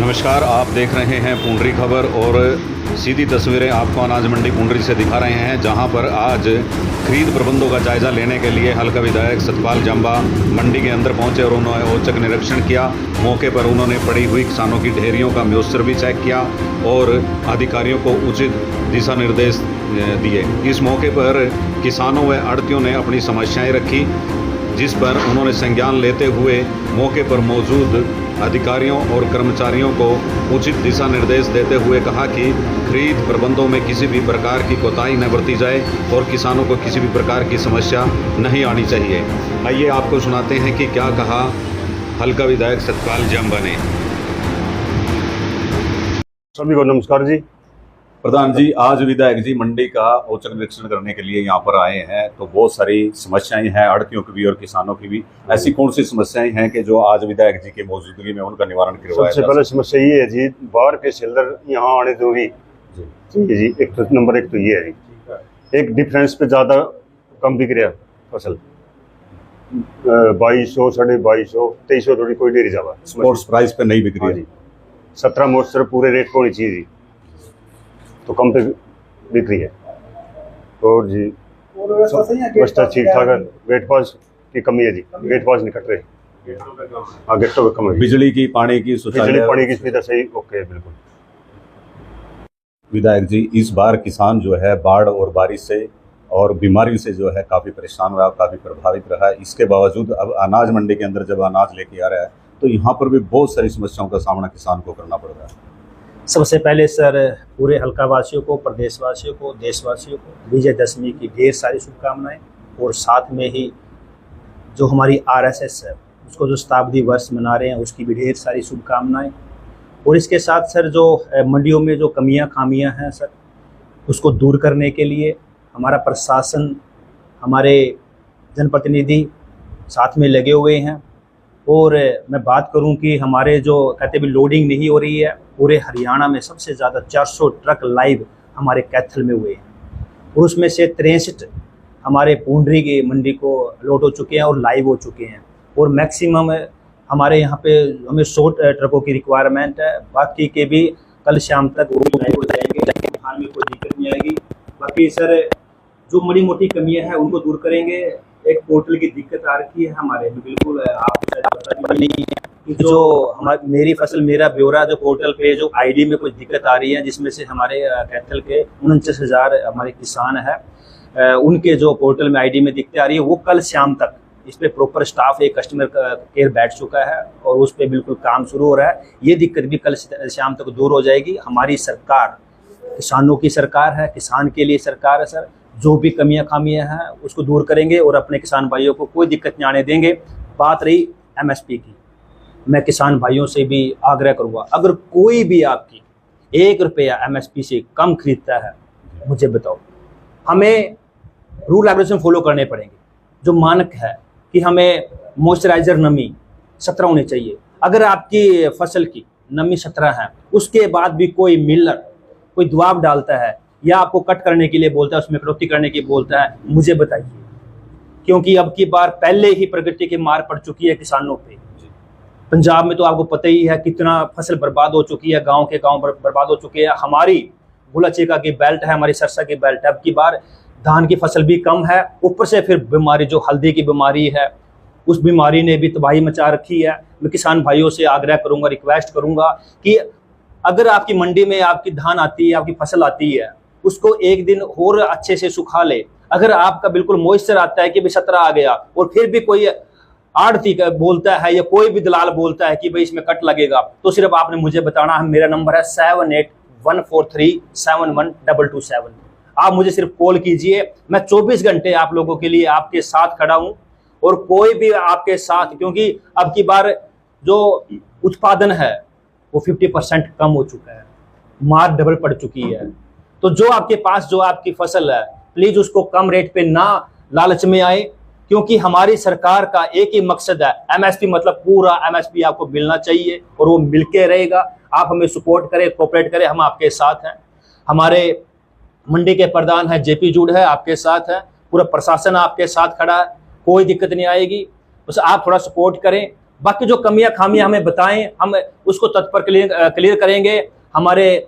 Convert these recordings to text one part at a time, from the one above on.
नमस्कार, आप देख रहे हैं पुंडरी खबर और सीधी तस्वीरें आपको अनाज मंडी पुंडरी से दिखा रहे हैं, जहां पर आज खरीद प्रबंधों का जायज़ा लेने के लिए हल्का विधायक सतपाल जंबा मंडी के अंदर पहुंचे और उन्होंने औचक निरीक्षण किया। मौके पर उन्होंने पड़ी हुई किसानों की ढेरियों का म्योस्चर भी चेक किया और अधिकारियों को उचित दिशा निर्देश दिए। इस मौके पर किसानों व आढ़तियों ने अपनी समस्याएँ रखी, जिस पर उन्होंने संज्ञान लेते हुए मौके पर मौजूद अधिकारियों और कर्मचारियों को उचित दिशा निर्देश देते हुए कहा कि खरीद प्रबंधों में किसी भी प्रकार की कोताही न बरती जाए और किसानों को किसी भी प्रकार की समस्या नहीं आनी चाहिए। आइए आपको सुनाते हैं कि क्या कहा हल्का विधायक सतपाल जंबा ने। सभी को नमस्कार जी। प्रधान जी, आज विधायक जी मंडी का औचक निरीक्षण करने के लिए यहाँ पर आए हैं, तो बहुत सारी समस्याएं हैं आढ़तियों की भी और किसानों की भी। ऐसी कौन सी समस्याएं हैं कि जो आज विधायक जी की मौजूदगी में उनका निवारण करवाया? सबसे पहले समस्या ये है जी, बाहर के सेलर यहाँ आने दोगी जी। एक तो नंबर एक तो ये है जी, एक डिफरेंस पे ज़्यादा कम बिक रहा फसल 2200, 2250, 2300 थोड़ी कोई देरी ज़्यादा स्पोर्ट्स प्राइस पे नहीं बिक रही है। 17 मोस्टर पूरे रेट को होनी चाहिए जी, तो कम पे बिक रही है। और जी व्यवस्था ठीक ठाक है। गेट पास की कमी है जी, गेट पास नहीं कट रहे। हाँ, गेटों की कमी है। बिजली की, पानी की सुविधा सही ओके बिल्कुल। विधायक जी, इस बार किसान जो है बाढ़ और बारिश से और बीमारी से जो है काफ़ी परेशान रहा, काफ़ी प्रभावित रहा है। इसके बावजूद अब अनाज मंडी के अंदर जब अनाज लेके आ रहा है तो यहाँ पर भी बहुत सारी समस्याओं का सामना किसान को करना पड़ रहा है। सबसे पहले सर पूरे हल्का वासियों को, प्रदेशवासियों को, देशवासियों को विजयदशमी की ढेर सारी शुभकामनाएं। और साथ में ही जो हमारी आरएसएस है उसको जो शताब्दी वर्ष मना रहे हैं उसकी भी ढेर सारी शुभकामनाएं। और इसके साथ सर जो मंडियों में जो कमियां खामियां हैं सर, उसको दूर करने के लिए हमारा प्रशासन, हमारे जनप्रतिनिधि साथ में लगे हुए हैं। और मैं बात करूं कि हमारे जो कहते भी लोडिंग नहीं हो रही है, पूरे हरियाणा में सबसे ज़्यादा 400 ट्रक लाइव हमारे कैथल में हुए हैं और उसमें से 63 हमारे पुंडरी की मंडी को लोड हो चुके हैं और लाइव हो चुके हैं। और मैक्सिमम हमारे यहाँ पे हमें 100 ट्रकों की रिक्वायरमेंट है। बाकी के भी कल शाम तक वो लाइव हो जाएंगे, खाने में कोई दिक्कत नहीं आएगी। बाकी सर जो बड़ी मोटी कमियाँ हैं उनको दूर करेंगे। एक पोर्टल की दिक्कत आ रखी है हमारे में, बिल्कुल आपको शायद पता भी नहीं है कि जो हमारी मेरी फसल मेरा ब्यौरा जो पोर्टल पे जो आईडी में कुछ दिक्कत आ रही है, जिसमें से हमारे कैथल के 49,000 हमारे किसान है, उनके जो पोर्टल में आईडी में दिक्कत आ रही है, वो कल शाम तक इस पे प्रॉपर स्टाफ एक कस्टमर केयर बैठ चुका है और उस पर बिल्कुल काम शुरू हो रहा है। ये दिक्कत भी कल शाम तक दूर हो जाएगी। हमारी सरकार किसानों की सरकार है, किसान के लिए सरकार है सर। जो भी कमियां खामियां हैं उसको दूर करेंगे और अपने किसान भाइयों को कोई दिक्कत नहीं आने देंगे। बात रही एमएसपी की, मैं किसान भाइयों से भी आग्रह करूंगा, अगर कोई भी आपकी 1 रुपया एमएसपी से कम खरीदता है, मुझे बताओ, हमें रूल रेगुलेशन फॉलो करने पड़ेंगे। जो मानक है कि हमें मॉइस्चराइजर नमी 17 होनी चाहिए। अगर आपकी फसल की नमी 17 है, उसके बाद भी कोई मिलर कोई दबाव डालता है या आपको कट करने के लिए बोलता है, उसमें कटौती करने के लिए बोलता है, मुझे बताइए। क्योंकि अब की बार पहले ही प्रकृति की मार पड़ चुकी है किसानों पे। पंजाब में तो आपको पता ही है कितना फसल बर्बाद हो चुकी है, गांव के गांव बर्बाद हो चुके हैं। हमारी गुलाचेका की बेल्ट है, हमारी सरसा की बेल्ट है, अब की बार धान की फसल भी कम है, ऊपर से फिर बीमारी जो हल्दी की बीमारी है, उस बीमारी ने भी तबाही मचा रखी है। मैं किसान भाइयों से आग्रह करूंगा, रिक्वेस्ट करूंगा कि अगर आपकी मंडी में आपकी धान आती है, आपकी फसल आती है, उसको एक दिन और अच्छे से सुखा ले। अगर आपका बिल्कुल मॉइस्चर आता है कि भाई 17 आ गया और फिर भी कोई आढ़ती बोलता है या कोई भी दलाल बोलता है कि भाई इसमें कट लगेगा, तो सिर्फ आपने मुझे बताना है। मेरा नंबर है 7814371227। आप मुझे सिर्फ कॉल कीजिए, मैं 24 घंटे आप लोगों के लिए आपके साथ खड़ा हूं और कोई भी आपके साथ, क्योंकि अब की बार जो उत्पादन है वो 50% कम हो चुका है, मार डबल पड़ चुकी है। तो जो आपके पास जो आपकी फसल है, प्लीज उसको कम रेट पे ना लालच में आए, क्योंकि हमारी सरकार का एक ही मकसद है, एमएसपी मतलब पूरा एमएसपी आपको मिलना चाहिए और वो मिलके रहेगा। आप हमें सपोर्ट करें, कोऑपरेट करें, हम आपके साथ हैं। हमारे मंडी के प्रधान है जेपी जूड है, आपके साथ है, पूरा प्रशासन आपके साथ खड़ा है, कोई दिक्कत नहीं आएगी। बस आप थोड़ा सपोर्ट करें बाकी जो कमियां खामियां हमें बताएं, हम उसको तत्पर क्लियर करेंगे। हमारे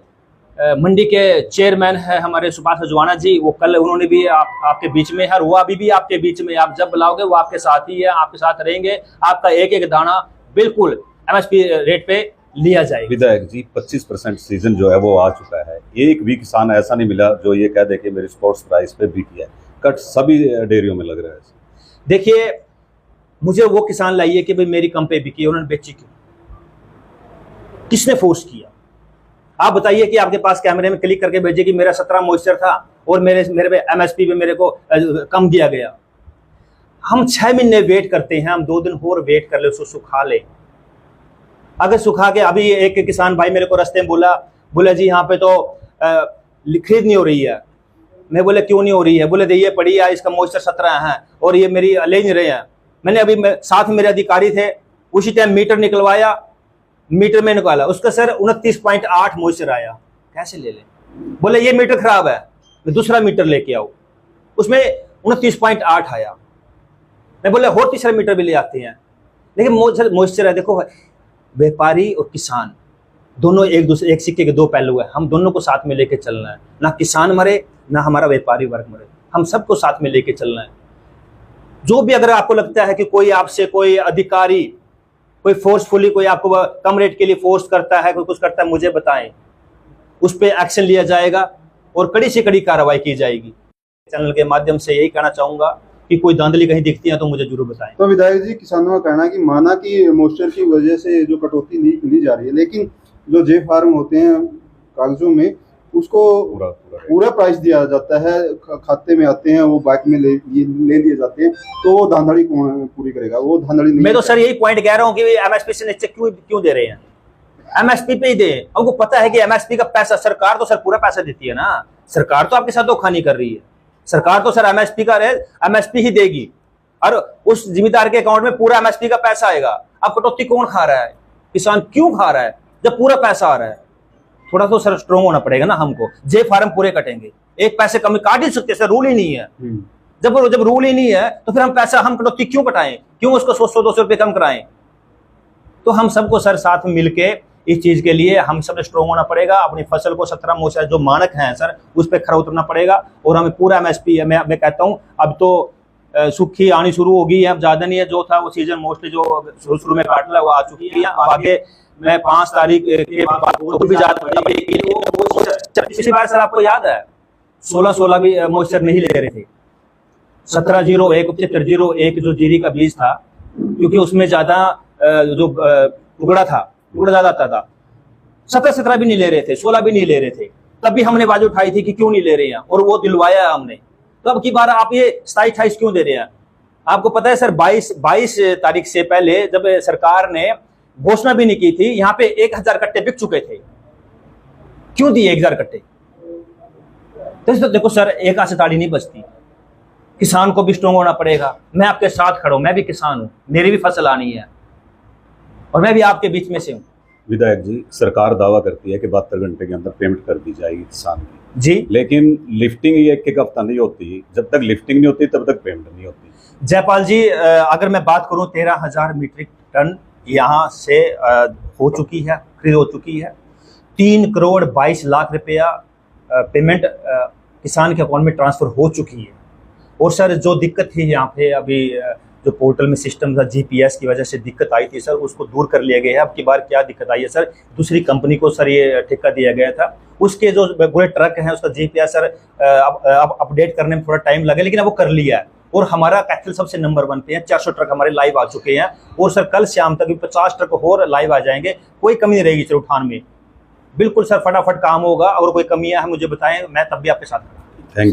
मंडी के चेयरमैन है हमारे सुभाष रजवाना जी, वो कल उन्होंने भी आपके बीच में है और वो अभी भी आपके बीच में, आप जब बुलाओगे वो आपके साथ ही है, आपके साथ रहेंगे। आपका एक एक दाना बिल्कुल एमएसपी रेट पे लिया जाएगा। विधायक जी 25% सीजन जो है वो आ चुका है, एक भी किसान ऐसा नहीं मिला जो ये कह दे कि मेरी स्पोर्ट्स प्राइस पे बिकी है। कट सभी डेयरियों में लग रहा है। देखिए, मुझे वो किसान लाइए कि भाई मेरी कम पे बिकी, उन्होंने बेची क्यों? किसने फोर्स किया? आप बताइए कि आपके पास कैमरे में क्लिक करके भेजिए कि मेरा 17 मॉइस्चर था और मेरे पे एमएसपी पे मेरे को कम दिया गया। हम 6 महीने वेट करते हैं, हम 2 दिन और वेट कर ले, उसको सुखा ले। अगर सुखा के, अभी एक किसान भाई मेरे को रास्ते में बोला जी यहाँ पे तो खरीद नहीं हो रही है। मैं बोले क्यों नहीं हो रही है? बोले ये पड़ी है, इसका मॉइस्चर 17 है और ये मेरी ले नहीं रहे हैं। मैंने अभी साथ में मेरे अधिकारी थे, उसी टाइम मीटर निकलवाया, मीटर में निकाला, उसका सर 29.8 मॉइस्चर आया। कैसे ले ले? बोले ये मीटर खराब है, मैं दूसरा मीटर लेके आओ, उसमें 29.8 आया। मैं बोले और तीसरा मीटर भी ले आते हैं। लेकिन मॉइस्चर है, देखो व्यापारी और किसान दोनों एक सिक्के के 2 पहलू है। हम दोनों को साथ में लेके चलना है, ना किसान मरे ना हमारा व्यापारी वर्ग मरे, हम सबको साथ में लेके चलना है। जो भी अगर आपको लगता है कि कोई आपसे कोई अधिकारी कोई फोर्सफुली कोई आपको कम रेट के लिए फोर्स करता है, कोई कुछ करता है, मुझे बताएं, उस पर एक्शन लिया जाएगा और कड़ी से कड़ी कार्रवाई की जाएगी। चैनल के माध्यम से यही कहना चाहूंगा कि कोई धांधली कहीं दिखती है तो मुझे जरूर बताएं। तो विधायक जी, किसानों का कहना है कि माना कि मॉइस्चर की वजह से जो कटौती नहीं ली जा रही है, लेकिन जो जे फार्म होते हैं कागजों में उसको पूरा प्राइस दिया जाता है, खाते में आते हैं, वो बैंक में ले लिए जाते हैं, तो वो धांधली कौन पूरी करेगा? वो धांधली नहीं। मैं तो सर यही पॉइंट कह रहा हूँ कि एमएसपी से नीचे क्यों दे रहे हैं? एमएसपी पे ही दे। हमको पता है कि एमएसपी का पैसा सरकार तो सर पूरा पैसा देती है ना, सरकार तो आपके साथ धोखा नहीं कर रही है। सरकार तो सर एमएसपी ही देगी और उस जिम्मेदार के अकाउंट में पूरा एमएसपी का पैसा आएगा। अब कटौती कौन खा रहा है? किसान क्यों खा रहा है जब पूरा पैसा आ रहा है? थोड़ा तो सर स्ट्रॉन्ग होना पड़ेगा ना हमको। जे फार्म पूरे कटेंगे, एक पैसे कम काट ही सकते, सर रूल ही नहीं है। जब रूल ही नहीं है तो फिर हम कटौती क्यों कटाएं? क्यों उसको 100-200 रुपए कम कराएं? तो हम सबको सर साथ में मिलके इस चीज के लिए हम सब स्ट्रॉन्ग होना पड़ेगा। अपनी फसल को 17 मॉइस्चर जो मानक हैं सर, उस पर खरा उतरना पड़ेगा और हमें पूरा एमएसपी है। मैं कहता हूं अब तो सूखी आनी शुरू हो गई है, अब ज्यादा नहीं है। जो था वो सीजन मोस्टली जो शुरू में काट ला वो आ चुकी है। अब आगे मैं 5 तारीख के बाद भी ज्यादा पिछली बार सर आपको याद है 16 भी मॉइस्चर नहीं ले रहे थे। 1701 7501 जो जीरी का बीज था, क्योंकि उसमें ज्यादा जो टुकड़ा ज्यादा आता था, 17 भी नहीं ले रहे थे, 16 भी नहीं ले रहे थे। तब भी हमने आवाज उठाई थी कि क्यों नहीं ले रहे हैं, और वो दिलवाया है हमने। तो अब की बार आप ये 27-28 क्यों दे रहे हैं? आपको पता है सर 22 तारीख से पहले जब सरकार ने घोषणा भी नहीं की थी, यहाँ पे 1000 कट्टे बिक चुके थे। क्यों दिए 1000 कट्टे? तो देखो सर, एक हाथ से ताड़ी नहीं बजती, किसान को भी स्ट्रॉन्ग होना पड़ेगा। मैं आपके साथ खड़ा हूं, मैं भी किसान हूं, मेरी भी फसल आनी है और मैं भी आपके बीच में से हूं। विधायक जी, सरकार दावा करती है कि 72 घंटे के अंदर पेमेंट कर दी जाएगी किसान की जी, लेकिन लिफ्टिंग ये एक हफ्ता नहीं होती। जब तक लिफ्टिंग नहीं होती तब तक पेमेंट नहीं होती। जयपाल जी, अगर मैं बात करूं 13,000 मीट्रिक टन यहाँ से हो चुकी है, खरीद हो चुकी है। 3 करोड़ 22 लाख रुपया पेमेंट किसान के अकाउंट में ट्रांसफर हो चुकी है। और सर जो दिक्कत थी यहाँ पे अभी जो पोर्टल में सिस्टम था, जीपीएस की वजह से दिक्कत आई थी सर, उसको दूर कर लिया गया है। अब की बार क्या दिक्कत आई है सर, दूसरी कंपनी को सर ये ठेका दिया गया था, उसके जो पूरे ट्रक हैं उसका जीपीएस सर अब अपडेट करने में थोड़ा टाइम लगे, लेकिन अब वो कर लिया है। और हमारा कैथल सबसे नंबर 1 पे है, 400 ट्रक हमारे लाइव आ चुके हैं और सर कल शाम तक 50 ट्रक और लाइव आ जाएंगे। कोई कमी नहीं रहेगी सर उठान में, बिल्कुल सर फटाफट काम होगा। और कोई कमियां है मुझे बताएं, मैं तब भी आपके साथ। Thank you.